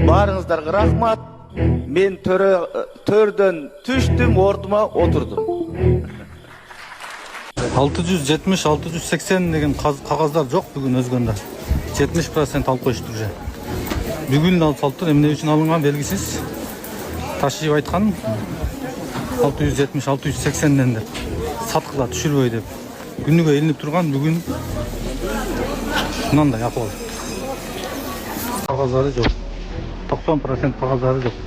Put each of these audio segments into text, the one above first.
Barınızlarga rahmat. Men төрдөн түштүм, ордума отурдум. 670-680 деген кагаздар жок бүгүн өзгөндө. 70% алып коюштур же. Бүгүн алып салыптыр, эмне үчүн алынган белгисиз. Ташып айткан 670-680ден деп. Саткыла түшүрбөй деп. Күнүгө илинип турган бүгүн мындай акыбал. Кагаздары жок. 90% кагаздары жок.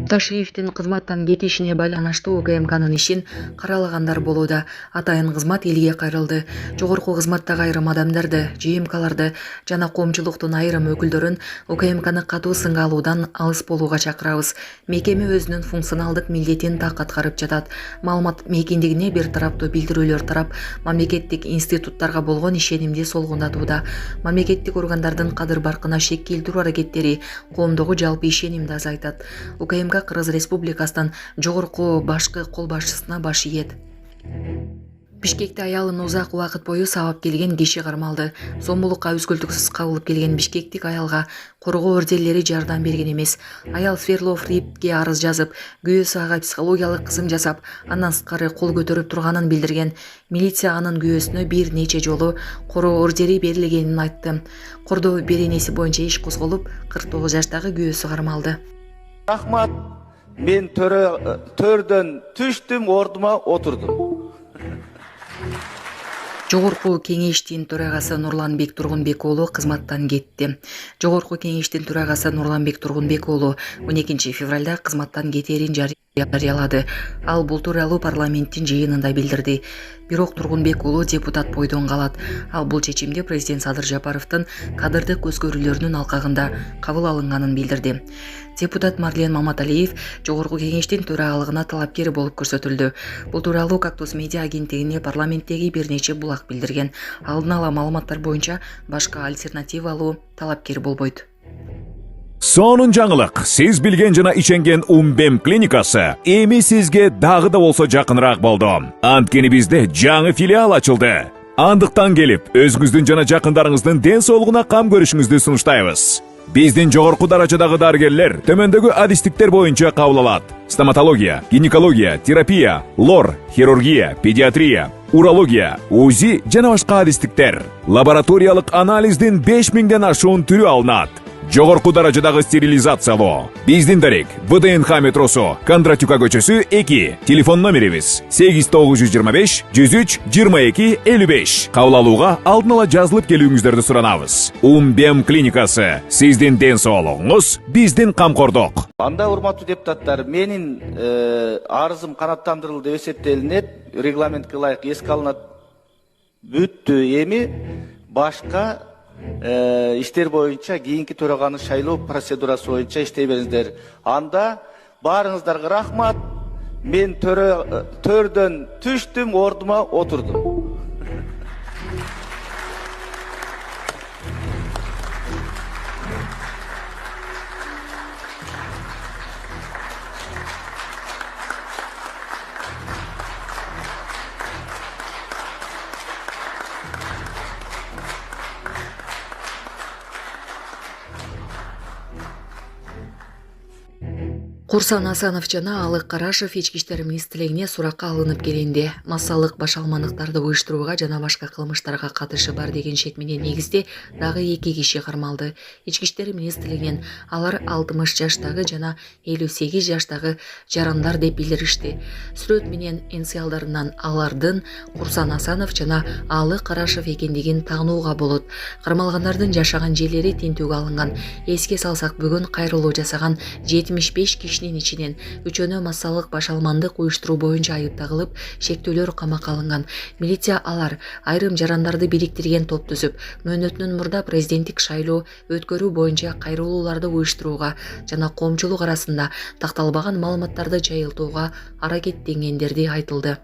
Ташиевдин кызматтан кетишине байланыштуу УКМКнын ишин каралагандар болууда. Атайын кызмат элге кайрылды. Жогорку кызматтагы айрым адамдарды, ЖМКларды жана коомчулуктун айрым өкүлдөрүн УКМКны катуу сынга алуудан алыс болууга чакырабыз. Мекеме өзүнүн функционалдык милдетин так аткарып жатат. Маалымат мейкиндигине бир тараптуу билдирүүлөр тарап, мамлекеттик институттарга болгон ишенимди солгундатууда. Мамлекеттик органдардын кадыр баркына шек келтирүү аракеттери коомдогу жалпы ишенимди азайтат. УКМК Кыргыз Республикасынын жогорку башкы кол башчысына баш ийет. Бишкекте аялын узак убакыт бою сабап келген киши кармалды. Сомбулукка үзгүлтүксүз кабылып келген бишкектик аялга коргоо ордерлери жардам берген эмес. Аял Сверлов РИПке арыз жазып, күйөөсү ага психологиялык кысым жасап, андан сырткары кол көтөрүп турганын билдирген. Милиция анын күйөөсүнө бир нече жолу короо ордери берилгенин айтты. Кордоо беренеси боюнча иш козголуп, 49 жаштагы күйөөсү кармалды. Rahmat. Men төрдөн түштүм, ордума отурдум. Жогорку кеңештин төрагасы Нурланбек Тургунбек уулу кызматтан кетти. Жогорку кеңештин төрагасы Нурланбек Тургунбек уулу 12 февралда кызматтан кетерин жарыялады. Ал бул тууралуу парламенттин жыйынында билдирди. Бирок Тургунбек уулу депутат бойдон калат. Ал бул чечимди президент Садыр Жапаровдун кадырдык көзкөрүүлөрүнүн алкагында кабыл алынганын билдирди. Депутат Марлен Маматалиев жогорку кеңештин төрагалыгына талапкер болуп көрсөтүлдү. Бул тууралуу Кактус медиа агенттигине парламенттеги бир нече булак билдирген. Алдын ала маалыматтар боюнча башка альтернативалуу талапкер болбойт. Сонун жаңылык. Сиз билген жана ишенген Умбем клиникасы эми сизге дагы да болсо жакыныраак болду. Анткени бизде жаңы филиал ачылды. Андыктан келип, өзүңүздүн жана жакындарыңыздын ден соолугуна кам көрүшүңүздү сунуштайбыз. Биздин жогорку даражадагы дарыгерлер төмөндөгү адистиктер боюнча кабыл алат. Стоматология, гинекология, терапия, лор, хирургия, педиатрия, урология, УЗИ жана башка адистиктер. Лабораториялык анализдин 5000ден ашуун түрү алынат. Жогорку даражадагы стерилизациялоо. Биздин дарек ВДНХ метросу, Кондратюка көчөсү 2. Телефон номерибиз 8925 103 22 55. Кабыл алууга алдын ала жазылып келүүңүздөрдү суранабыз. Умбем клиникасы. Сиздин ден соолугуңуз, биздин камкордук. Анда урматтуу депутаттар, менин арызым канааттандырылды деп эсептелинет. Регламентке ылайык эске алынат. Бүттү. Эми башка иштер боюнча кийинки төраганы шайлоо процедурасы боюнча иштей бериңиздер. Анда баарыңыздарга рахмат. Мен төрдөн түштүм, ордума отурдум. Курсан Асанов жана Алык Карашев ички иштер министрлигине суракка алынып келинди. Массалык башалмандыктарды уюштурууга жана башка кылмыштарга катышы бар деген шек менен негизде дагы 2 киши кармалды. Ички иштер министрлигинен алар 60 жаштагы жана 58 жаштагы жарандар деп билдиришти. Сүрөт менен инициалдарынан алардын Курсан Асанов жана Алык Карашев экендигин таанууга болот. Кармалгандардын жашаган жерлери тинтүүгө алынган. Эске салсак, бүгүн кайрылуу жасаган 75 кишинин ичинен 3-өө массалык башалмандык уюштуруу боюнча айып тагылып, шектөөлөр камакка алынган. Милиция алар айрым жарандарды бириктирген топ түзүп, мөөнөтүнөн мурда президенттик шайлоо өткөрүү боюнча кайрылууларды уюштурууга жана коомчулук арасында такталбаган маалыматтарды жайылтууга аракеттенгендерди айтылды.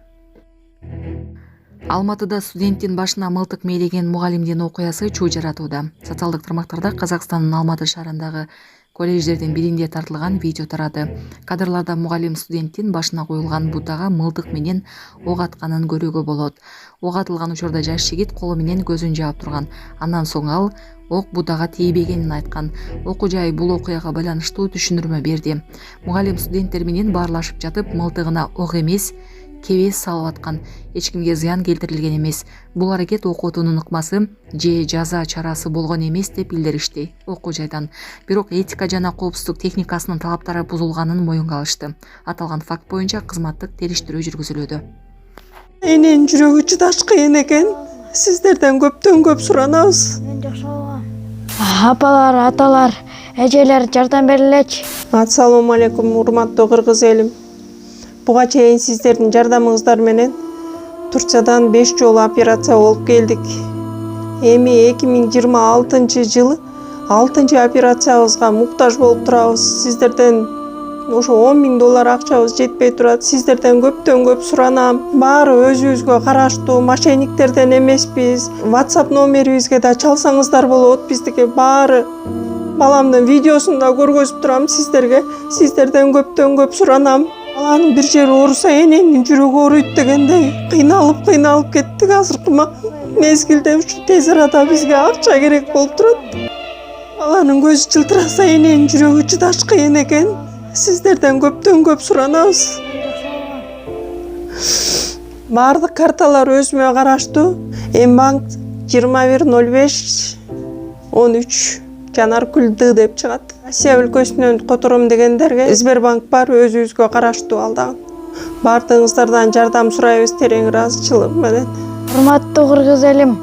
Алматыда студенттин башына мылтык мээлеген мугалимдин окуясы чуу жаратууда. Социалдык тармактарда Казакстандын Алматы шаарындагы колледждердин биринде тартылган видео тарады. Кадрларда мугалим студенттин башына коюлган бутага мылтык менен ок атканын көрүүгө болот. Ок атылган учурда жаш жигит колу менен көзүн жаап турган. Андан соң ал ок бутага тийбегенин айткан. Окуу жай бул окуяга байланыштуу түшүндүрмө берди. Мугалим студенттер менен баарлашып жатып мылтыгына ок эмес, кебес салып аткан. Эч кимге зыян келтирилген эмес. Бул аракет окуутунун ыкмасы же жаза чарасы болгон эмес деп билдиришти окуу жайдан. Бирок этика жана коопсуздук техникасынын талаптары бузулганын моюнга алышты. Аталган факт боюнча кызматтык териштирүү жүргүзүлүүдө. Эненин жүрөгү чыдаш кыйын экен. Сиздерден көптөн көп суранабыз. Апалар, аталар, эжелер жардам берилечи. Ассалому алейкум, урматтуу кыргыз элим. Буга чейин сиздердин жардамыңыздар менен Турциядан 5 жолу операция болуп келдик. Эми 2026-жылы 6-чы операциябызга муктаж болуп турабыз. Сиздерден ошо $10.000 акчабыз жетпей турат. Сиздерден көптөн көп суранам. Баары өзүбүзгө караштуу, мошенниктерден эмеспиз. WhatsApp номерибизге да чалсаңыздар болот. Биздики баары баламдын видеосун да көргөзүп турам сиздерге. Сиздерден көптөн көп суранам. Баланын бир жери ооруса эненин жүрөгү ооруйт дегендей кыйналып кеттик. Азыркы мезгилде ушу тез арада бизге акча керек болуп турат. Баланын көзү жылтыраса эненин жүрөгү чыдаш кыйын экен. Сиздерден көптөн көп суранабыз. Баардык карталар өзүмө караштуу. Мбанк 210513 Жанаркүл Д деп чыгат. Россия өлкөсүнөн котором дегендерге Сбербанк бар, өзүбүзгө караштуу алдагы. Баардыгыңыздардан жардам сурайбыз терең ыраазычылык менен. Урматтуу кыргыз элим,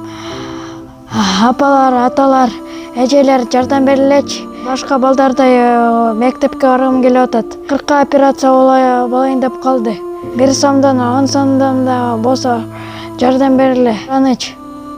апалар, аталар, эжелер жардам берилечи. Башка балдардай мектепке баргым келип атат. 40 операция болайын деп калды. 1 сомдон 10 сомдон да болсо жардам бериле. Аныч.